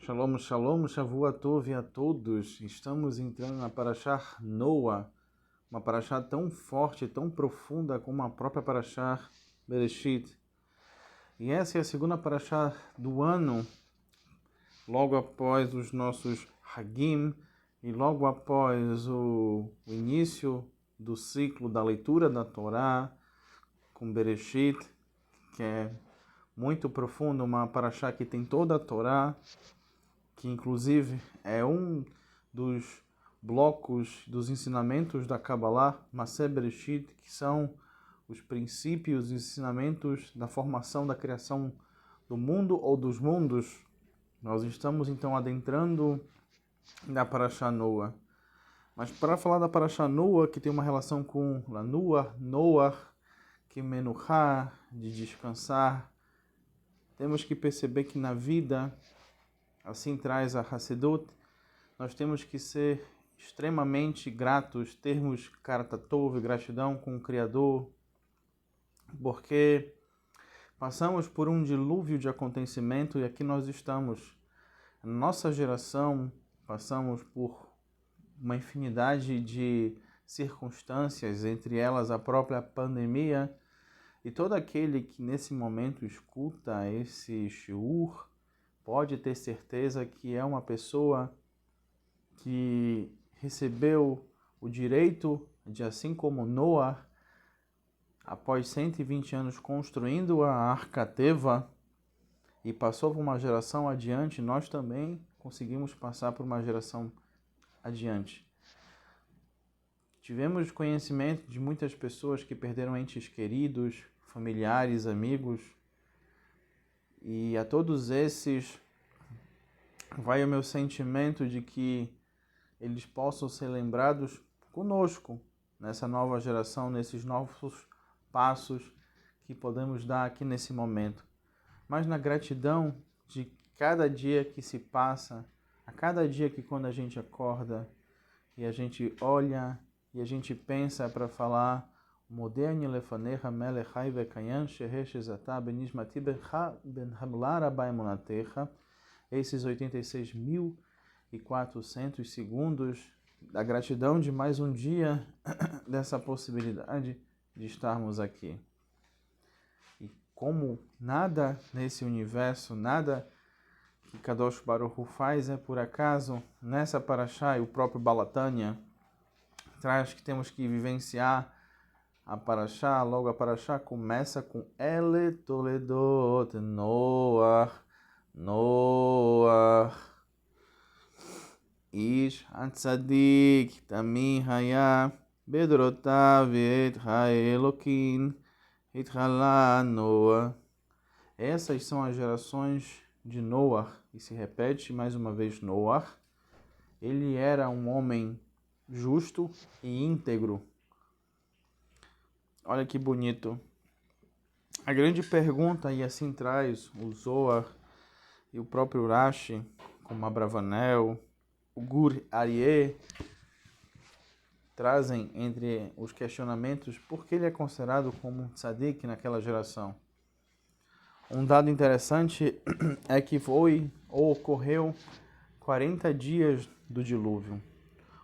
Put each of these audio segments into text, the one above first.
Shalom, shalom, Shavua Tov a todos. Estamos entrando na Parashá Noah, uma Parashá tão forte, tão profunda como a própria Parashá Bereshit. E essa é a segunda Parashá do ano, logo após os nossos Hagim e logo após o início do ciclo da leitura da Torá com Bereshit, que é muito profundo, uma Parashá que tem toda a Torá, que inclusive é um dos blocos dos ensinamentos da Kabbalah, Maseh Bereshit, que são os princípios e ensinamentos da formação da criação do mundo ou dos mundos. Nós estamos então adentrando na Parashá Noah. Mas para falar da Parashá Noah, que tem uma relação com Lanuah, Noah, que menuchá, de descansar, temos que perceber que na vida, assim traz a Hassedut, nós temos que ser extremamente gratos, termos karatatov, gratidão com o Criador, porque passamos por um dilúvio de acontecimento e aqui nós estamos. Nossa geração, passamos por uma infinidade de circunstâncias, entre elas a própria pandemia, e todo aquele que nesse momento escuta esse shiur pode ter certeza que é uma pessoa que recebeu o direito de, assim como Noah, após 120 anos construindo a Arca Teva e passou por uma geração adiante, nós também conseguimos passar por uma geração adiante. Tivemos conhecimento de muitas pessoas que perderam entes queridos, familiares, amigos, e a todos esses vai o meu sentimento de que eles possam ser lembrados conosco, nessa nova geração, nesses novos passos que podemos dar aqui nesse momento. Mas na gratidão de cada dia que se passa, a cada dia que quando a gente acorda e a gente olha e a gente pensa para falar Modéani lefanecha melechai vekayan shehesh ezatah benishmati bencha ben hamlar abai monatecha. Esses 86.400 segundos da gratidão de mais um dia dessa possibilidade de estarmos aqui. E como nada nesse universo, nada que Kadosh Baruch Hu faz é por acaso, nessa Parashá e o próprio Balatânia traz que temos que vivenciar a Parashá. Logo a Parashá começa com Ele Toledot Noah, Ish Hatzadik Tamim Haya Bedrotav et Haelokin Itchala Noah. Essas são as gerações de Noah, e se repete mais uma vez Noah. Ele era um homem justo e íntegro. Olha que bonito. A grande pergunta, e assim traz o Zohar e o próprio Rashi, como Abravanel, o Gur Aryeh, trazem entre os questionamentos por que ele é considerado como um tzadik naquela geração. Um dado interessante é que ocorreu 40 dias do dilúvio.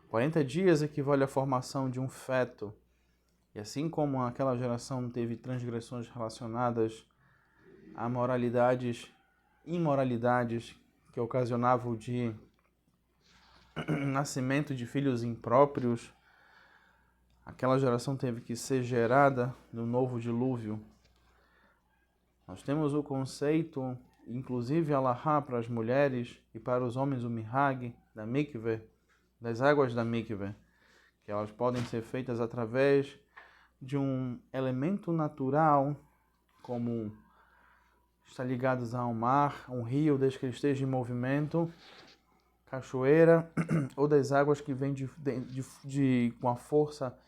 40 dias equivale à formação de um feto. E assim como aquela geração teve transgressões relacionadas a imoralidades que ocasionavam de nascimento de filhos impróprios, aquela geração teve que ser gerada no novo dilúvio. Nós temos o conceito, inclusive alahá para as mulheres e para os homens, o mihag da mikveh, das águas da mikveh, que elas podem ser feitas através de um elemento natural, como está ligados a um mar, um rio, desde que ele esteja em movimento, cachoeira, ou das águas que vêm com a força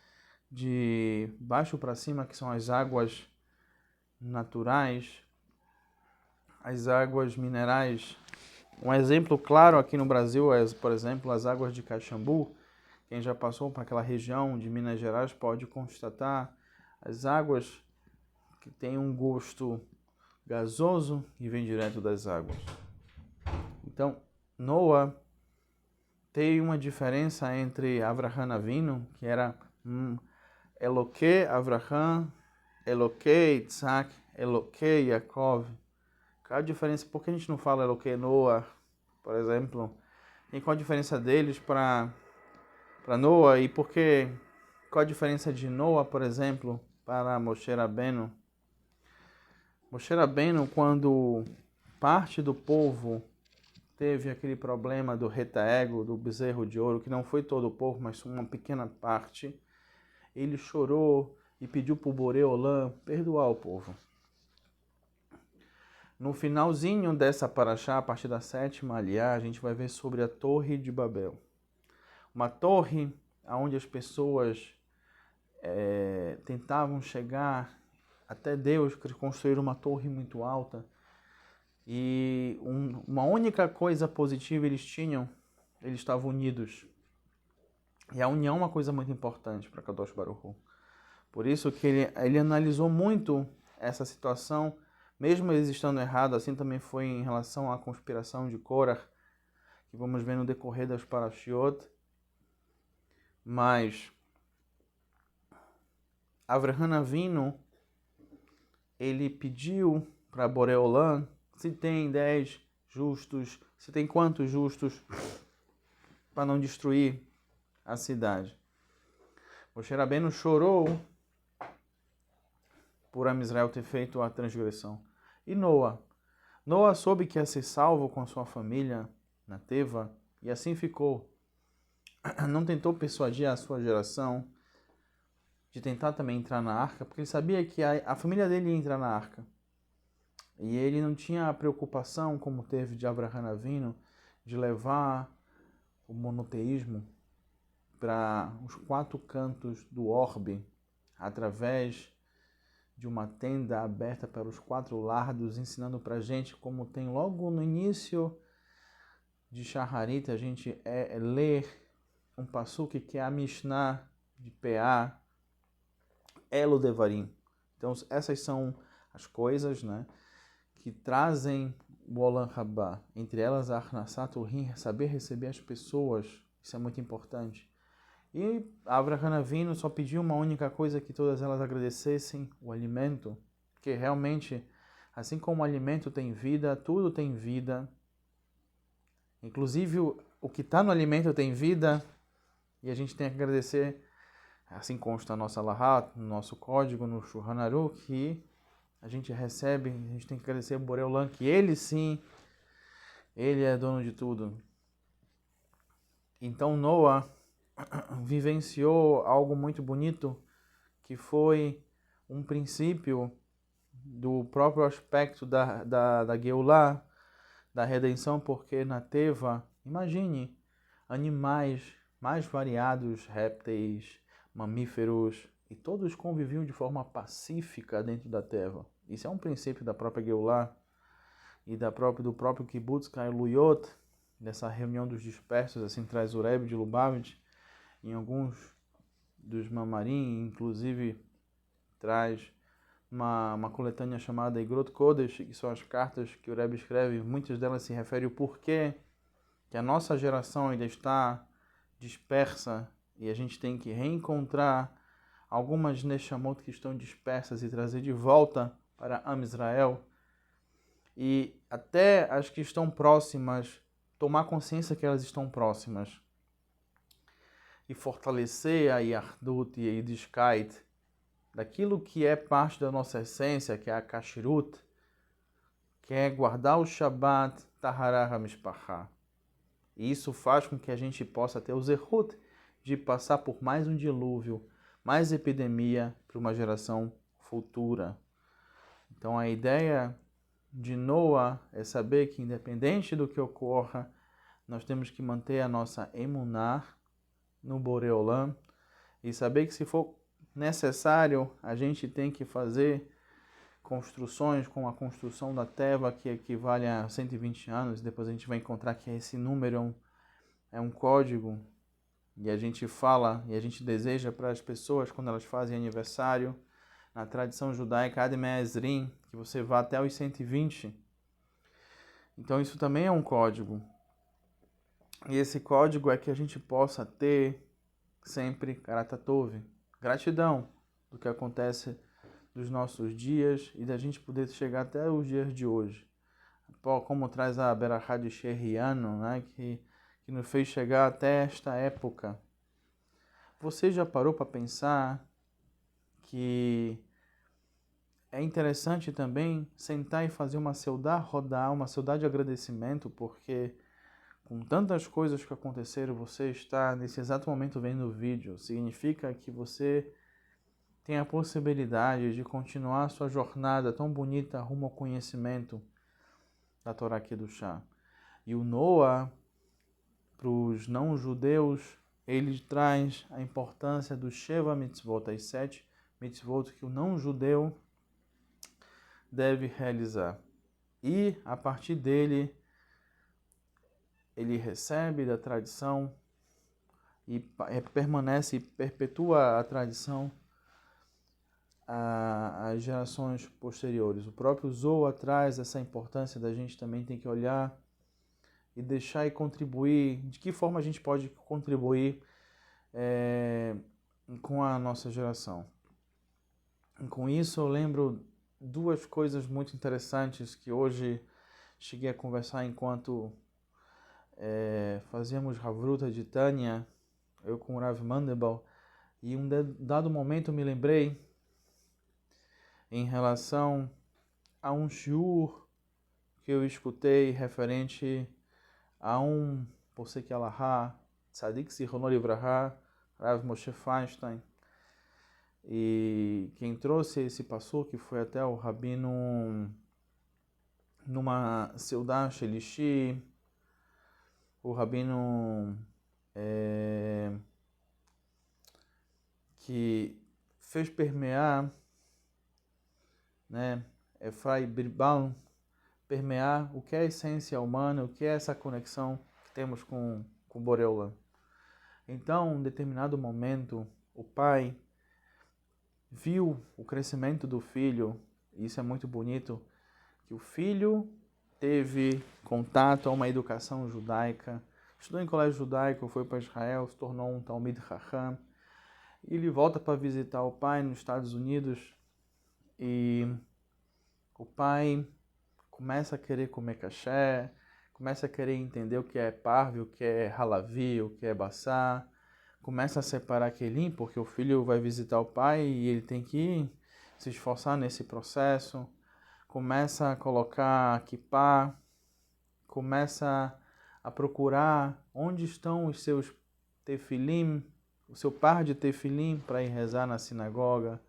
de baixo para cima, que são as águas naturais, as águas minerais. Um exemplo claro aqui no Brasil é, por exemplo, as águas de Caxambu. Quem já passou para aquela região de Minas Gerais pode constatar as águas que têm um gosto gasoso e vem direto das águas. Então, Noa tem uma diferença entre Avraham Avinu, que era Eloque Avraham, Eloque Isaac, Eloque Yaakov. Qual a diferença? Por que a gente não fala Eloque Noa, por exemplo? E qual a diferença deles para Noa? E qual a diferença de Noa, por exemplo, para Moshe Rabbeinu? Moshe Rabbeinu, quando parte do povo teve aquele problema do retaego, do bezerro de ouro, que não foi todo o povo, mas uma pequena parte, ele chorou e pediu para o Boreolã perdoar o povo. No finalzinho dessa paraxá, a partir da 7ª aliá, a gente vai ver sobre a Torre de Babel. Uma torre onde as pessoas tentavam chegar até Deus, construir uma torre muito alta. E uma única coisa positiva eles tinham, eles estavam unidos. E a união é uma coisa muito importante para Kadosh Baruch Hu. Por isso que ele analisou muito essa situação, mesmo eles estando errados, assim também foi em relação à conspiração de Korah, que vamos ver no decorrer das Parashiot. Mas Avraham Avinu, ele pediu para Boreolã, se tem 10 justos, se tem quantos justos, para não destruir a cidade. Moshe Rabbeinu chorou por Amisrael ter feito a transgressão. E Noa soube que ia ser salvo com a sua família na Teva, e assim ficou. Não tentou persuadir a sua geração de tentar também entrar na arca, porque ele sabia que a família dele ia entrar na arca. E ele não tinha a preocupação, como teve de Avraham Avinu, de levar o monoteísmo para os 4 cantos do orbe, através de uma tenda aberta para os 4 lados, ensinando para a gente, como tem logo no início de Shaharit, a gente ler um passuque que é a Mishnah de P.A. Elo Devarim. Então essas são as coisas, né, que trazem o Olam Rabá. Entre elas a Arnasat Urim, saber receber as pessoas, isso é muito importante. E Avraham Avinu só pediu uma única coisa, que todas elas agradecessem, o alimento, porque realmente, assim como o alimento tem vida, tudo tem vida. Inclusive o que está no alimento tem vida, e a gente tem que agradecer, assim consta a nossa Lahat, no nosso código, no Shulchan Aruch, que a gente recebe, a gente tem que agradecer ao Boreolã, que ele sim, ele é dono de tudo. Então Noa vivenciou algo muito bonito, que foi um princípio do próprio aspecto da Geulah, da redenção, porque na Teva, imagine, animais mais variados, répteis, mamíferos, e todos conviviam de forma pacífica dentro da Teva. Isso é um princípio da própria Geulah e do próprio Kibbutz Kailuyot, dessa reunião dos dispersos, assim traz o Rebbe de Lubavitch, em alguns dos Mamarim, inclusive traz uma coletânea chamada Igrot Kodesh, que são as cartas que o Rebbe escreve, muitas delas se referem ao porquê que a nossa geração ainda está dispersa e a gente tem que reencontrar algumas Neshamot que estão dispersas e trazer de volta para Am Israel. E até as que estão próximas, tomar consciência que elas estão próximas. E fortalecer a Yardut e a Yiddishkeit, daquilo que é parte da nossa essência, que é a Kashrut, que é guardar o Shabbat, Taharah HaMishpachah. E isso faz com que a gente possa ter o zehut de passar por mais um dilúvio, mais epidemia para uma geração futura. Então a ideia de Noa é saber que, independente do que ocorra, nós temos que manter a nossa emuná no Boreolam e saber que, se for necessário, a gente tem que fazer construções, como a construção da Teva, que equivale a 120 anos. Depois a gente vai encontrar que esse número é um código, e a gente fala e a gente deseja para as pessoas, quando elas fazem aniversário, na tradição judaica Ad Mea Ezrin, que você vá até os 120. Então isso também é um código. E esse código é que a gente possa ter sempre Karatatov, gratidão do que acontece dos nossos dias e da gente poder chegar até os dias de hoje. Como traz a Berachá de Shehriano, né, que nos fez chegar até esta época. Você já parou para pensar que é interessante também sentar e fazer uma seudá rodar, uma seudá de agradecimento, porque com tantas coisas que aconteceram, você está nesse exato momento vendo o vídeo. Significa que você tem a possibilidade de continuar a sua jornada tão bonita rumo ao conhecimento da Torá Kedushá. E o Noah, para os não-judeus, ele traz a importância do Sheva Mitzvot, as 7 mitzvot que o não-judeu deve realizar. E, a partir dele, ele recebe da tradição e permanece e perpetua a tradição às gerações posteriores. O próprio Zohar traz essa importância da gente também tem que olhar e deixar e contribuir. De que forma a gente pode contribuir com a nossa geração? E com isso eu lembro duas coisas muito interessantes que hoje cheguei a conversar enquanto fazíamos Havruta de Tânia, eu com o Rav Mandelbaum, e um dado momento eu me lembrei em relação a um shiur que eu escutei referente a um Posek Alahá, Tzadik Zichrono Livraha, Rav Moshe Feinstein. E quem trouxe esse que foi até o Rabino numa Seudá Shelishi, o Rabino que fez permear, né, Efraim Birbal, permear o que é a essência humana, o que é essa conexão que temos com Boreola. Então, em determinado momento, o pai viu o crescimento do filho, e isso é muito bonito, que o filho teve contato a uma educação judaica, estudou em colégio judaico, foi para Israel, se tornou um Talmid Chacham, e ele volta para visitar o pai nos Estados Unidos, e o pai começa a querer comer caché, começa a querer entender o que é parve, o que é halavi, o que é baçá, começa a separar kelim, porque o filho vai visitar o pai e ele tem que se esforçar nesse processo, começa a colocar kippah, começa a procurar onde estão os seus tefilim, o seu par de tefilim para ir rezar na sinagoga,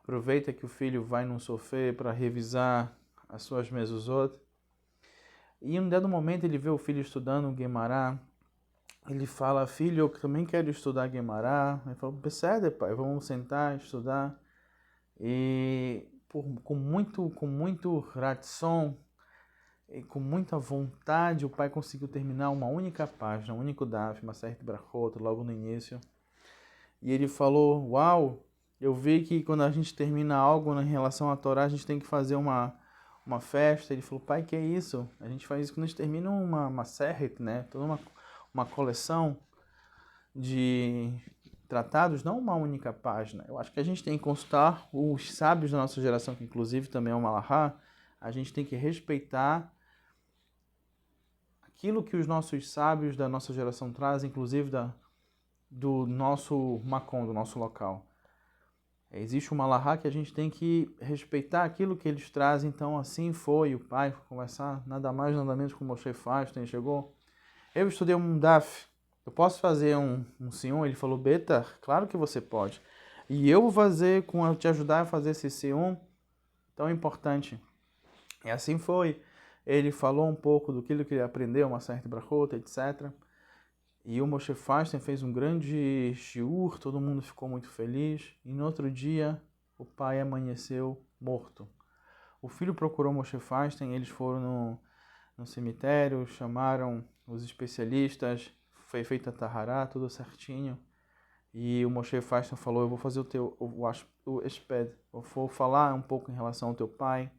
aproveita que o filho vai num sofá para revisar as suas mezuzot. E em um dado momento ele vê o filho estudando Guemará. Ele fala, filho, eu também quero estudar Guemará. Ele fala, percebe, pai, vamos sentar, estudar. E com muito ratzon e com muita vontade, o pai conseguiu terminar uma única página, um único daf, Maseret Brachot, logo no início. E ele falou, uau, eu vi que quando a gente termina algo em relação à Torá, a gente tem que fazer uma festa. Ele falou, pai, que é isso? A gente faz isso quando a gente termina uma Seret, né? Toda uma coleção de tratados, não uma única página. Eu acho que a gente tem que consultar os sábios da nossa geração, que inclusive também é um malahá. A gente tem que respeitar aquilo que os nossos sábios da nossa geração trazem, inclusive do nosso Makom, do nosso local. Existe uma malahá que a gente tem que respeitar aquilo que eles trazem. Então assim foi, o pai foi conversar, nada mais, nada menos com o Moshe Feinstein, chegou. Eu estudei um daf, eu posso fazer um C1? Ele falou, Beta, claro que você pode. E eu vou fazer, te ajudar a fazer esse C1 tão importante. E assim foi. Ele falou um pouco do que ele aprendeu, uma certa brachota, etc. E o Moshe Feinstein fez um grande shiur, todo mundo ficou muito feliz. E no outro dia, o pai amanheceu morto. O filho procurou Moshe Feinstein, eles foram no cemitério, chamaram os especialistas, foi feita a tahará, tudo certinho. E o Moshe Feinstein falou, eu vou fazer o esped, eu vou falar um pouco em relação ao teu pai.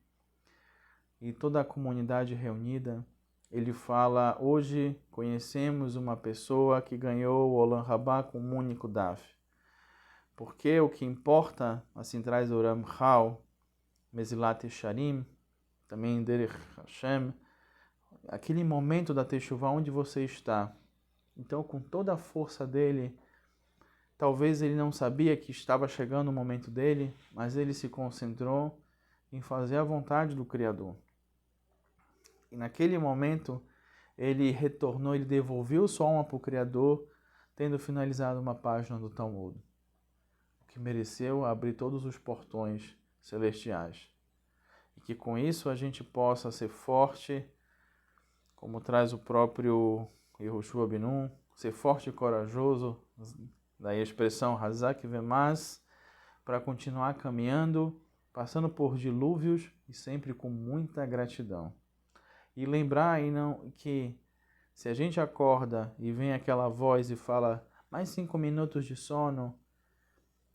E toda a comunidade reunida, ele fala: hoje conhecemos uma pessoa que ganhou o Olam Rabá com um único daf. Porque o que importa, assim traz o Ramchal, Mezilat Yesharim, também Derech Hashem, aquele momento da Teshuvah onde você está. Então, com toda a força dele, talvez ele não sabia que estava chegando o momento dele, mas ele se concentrou em fazer a vontade do Criador. E naquele momento, ele retornou, ele devolveu sua alma para o Criador, tendo finalizado uma página do Talmud, o que mereceu abrir todos os portões celestiais. E que com isso a gente possa ser forte, como traz o próprio Yehoshua Binun, ser forte e corajoso, daí a expressão Hazak Vemaz, para continuar caminhando, passando por dilúvios e sempre com muita gratidão. E lembrar aí que se a gente acorda e vem aquela voz e fala mais 5 minutos de sono,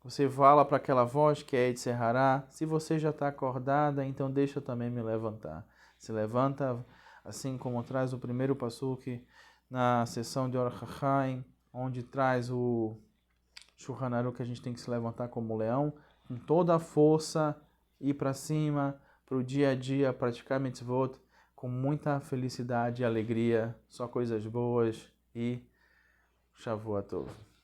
você fala para aquela voz que é Yetzer Hará, se você já está acordada, então deixa eu também me levantar. Se levanta, assim como traz o primeiro passuque na sessão de Or HaChaim, onde traz o Shulchan Aruch, que a gente tem que se levantar como leão, com toda a força, ir para cima, para o dia a dia, praticar mitzvot, com muita felicidade e alegria, só coisas boas e Shavuot Tov.